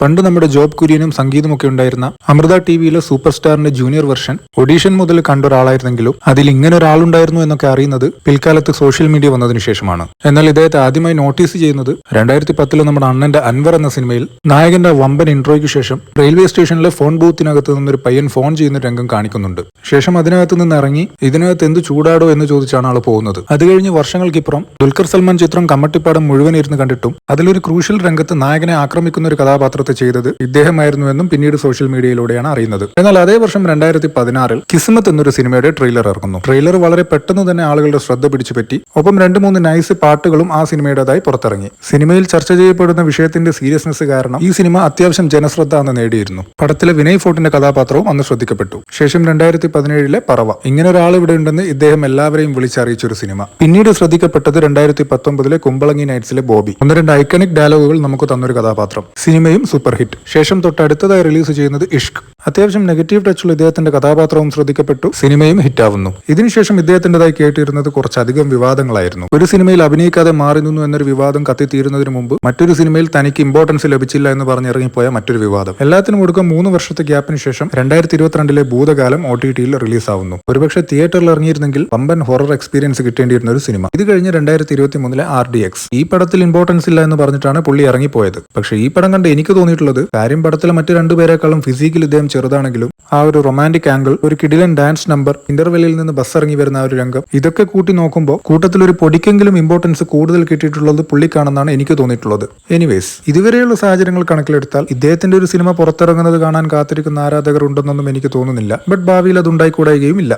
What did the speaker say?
പണ്ട് നമ്മുടെ ജോബ് കുര്യനും സംഗീതമൊക്കെ ഉണ്ടായിരുന്ന അമൃത ടിവിയിലെ സൂപ്പർ സ്റ്റാറിന്റെ ജൂനിയർ വെർഷൻ ഓഡീഷൻ മുതൽ കണ്ട ഒരാളായിരുന്നെങ്കിലും അതിൽ ഇങ്ങനെ ഒരാളുണ്ടായിരുന്നു എന്നൊക്കെ അറിയുന്നത് പിൽക്കാലത്ത് സോഷ്യൽ മീഡിയ വന്നതിന് ശേഷമാണ്. എന്നാൽ ഇദ്ദേഹത്തെ ആദ്യമായി നോട്ടീസ് ചെയ്യുന്നത് 2010 നമ്മുടെ അണ്ണന്റെ അൻവർ എന്ന സിനിമയിൽ നായകന്റെ വമ്പൻ ഇൻട്രോയ്ക്ക് ശേഷം റെയിൽവേ സ്റ്റേഷനിലെ ഫോൺ ബൂത്തിനകത്ത് നിന്നൊരു പയ്യൻ ഫോൺ ചെയ്യുന്ന രംഗം കാണിക്കുന്നുണ്ട്. ശേഷം അതിനകത്ത് നിന്ന് ഇറങ്ങി ഇതിനകത്ത് എന്ത് ചൂടാടോ എന്ന് ചോദിച്ചാണ് ആൾ പോകുന്നത്. അത് കഴിഞ്ഞ് വർഷങ്ങൾക്കിപ്പുറം ദുൽഖർ സൽമാൻ ചിത്രം കമ്മട്ടിപ്പാടം മുഴുവൻ ഇരുന്ന് കണ്ടിട്ടും അതിലൊരു ക്രൂഷ്യൽ രംഗത്ത് നായകനെ ആക്രമിക്കുന്ന ഒരു കഥാപാത്രത്തെ ചെയ്തത് ഇദ്ദേഹമായിരുന്നുവെന്നും പിന്നീട് സോഷ്യൽ മീഡിയയിലൂടെയാണ് അറിയുന്നത്. എന്നാൽ അതേ വർഷം 2016 കിസ്മത്ത് എന്നൊരു സിനിമയുടെ ട്രെയിലർ ഇറങ്ങുന്നു. ട്രെയിലർ വളരെ പെട്ടെന്ന് തന്നെ ആളുകളുടെ ശ്രദ്ധ പിടിച്ചുപറ്റി. ഒപ്പം 2-3 നൈസ് പാട്ടുകളും ആ സിനിമയുടേതായി പുറത്തിറങ്ങി. സിനിമയിൽ ചർച്ച ചെയ്യപ്പെടുന്ന വിഷയത്തിന്റെ സീരിയസ്നെസ് കാരണം ഈ സിനിമ അത്യാവശ്യം ജനശ്രദ്ധ അന്ന് നേടിയിരുന്നു. പടത്തിലെ വിനയ് ഫോർട്ടിന്റെ കഥാപാത്രവും അന്ന് ശ്രദ്ധിക്കപ്പെട്ടു. ശേഷം 2017 പറവ. ഇങ്ങനെ ഒരാൾ ഇവിടെ ഉണ്ടെന്ന് ഇദ്ദേഹം എല്ലാവരെയും വിളിച്ചറിയിച്ചൊരു സിനിമ. പിന്നീട് ശ്രദ്ധിക്കപ്പെട്ടത് 2019 കുമ്പളങ്ങി നൈറ്റ്സിലെ ബോബി. 1-2 ഐക്കണിക് ഡയലോഗുകൾ നമുക്ക് തന്നൊരു കഥാപാത്രം. സിനിമയും സൂപ്പർ ഹിറ്റ്. ശേഷം തൊട്ടടുത്തതായി റിലീസ് ചെയ്യുന്നത് ഇഷ്ക്. അത്യാവശ്യം നെഗറ്റീവ് ടച്ചുള്ള ഇദ്ദേഹത്തിന്റെ കഥാപാത്രവും ശ്രദ്ധിക്കപ്പെട്ടു. സിനിമയും ഹിറ്റാവുന്നു. ഇതിനുശേഷം ഇദ്ദേഹത്തിന്റേതായി കേട്ടിരുന്നത് കുറച്ചധികം വിവാദങ്ങളായിരുന്നു. ഒരു സിനിമയിൽ അഭിനയിക്കാതെ മാറി നിന്നു എന്നൊരു വിവാദം കത്തിത്തീരുന്നതിന് മുമ്പ് മറ്റൊരു സിനിമയിൽ തനിക്ക് ഇമ്പോർട്ടൻസ് ലഭിച്ചില്ല എന്ന് പറഞ്ഞിറങ്ങിപ്പോയ മറ്റൊരു വിവാദം. എല്ലാത്തിനും ഒടുക്കം 3 വർഷത്തെ ഗ്യാപ്പിന് ശേഷം 2022 ഭൂതകാലം OTT-യിൽ റിലീസാവുന്നു. ഒരുപക്ഷെ തിയേറ്ററിൽ ഇറങ്ങിയിരുന്നെങ്കിൽ വമ്പൻ ഹൊറർ എക്സ്പീരിയൻസ് കിട്ടേണ്ടിയിരുന്ന ഒരു സിനിമ. ഇത് കഴിഞ്ഞ് 2023 RDX. ഈ പടത്തിൽ ഇമ്പോർട്ടൻസ് ഇല്ല എന്ന് പറഞ്ഞിട്ടാണ് പുള്ളി ഇറങ്ങിപ്പോയത്. പക്ഷേ ഈ പടം കണ്ട് എനിക്ക് തോന്നിയിട്ടുള്ളത് കാര്യം പടത്തിലെ മറ്റു 2 പേരെക്കാളും ഫിസിക്കൽ ഇദ്ദേഹം ചെറുതാണെങ്കിലും ആ ഒരു റൊമാന്റിക് ആംഗിൾ, ഒരു കിടിലൻ ഡാൻസ് നമ്പർ, ഇന്റർവെല്ലിൽ നിന്ന് ബസ് ഇറങ്ങി വരുന്ന ആ ഒരു രംഗം, ഇതൊക്കെ കൂട്ടി നോക്കുമ്പോൾ കൂട്ടത്തിൽ ഒരു പൊടിക്കെങ്കിലും ഇമ്പോർട്ടൻസ് കൂടുതൽ കിട്ടിയിട്ടുള്ളത് പുള്ളിക്കാണെന്നാണ് എനിക്ക് തോന്നിയിട്ടുള്ളത്. എനിവേസ്, ഇതുവരെയുള്ള സാഹചര്യങ്ങൾ കണക്കിലെടുത്താൽ ഇദ്ദേഹത്തിന്റെ ഒരു സിനിമ പുറത്തിറങ്ങുന്നത് കാണാൻ കാത്തിരിക്കുന്ന ആരാധകർ ഉണ്ടെന്നൊന്നും എനിക്ക് തോന്നുന്നില്ല. ബട്ട് ഭാവിയിൽ അത് ഉണ്ടായിക്കൂടായികയും ഇല്ല.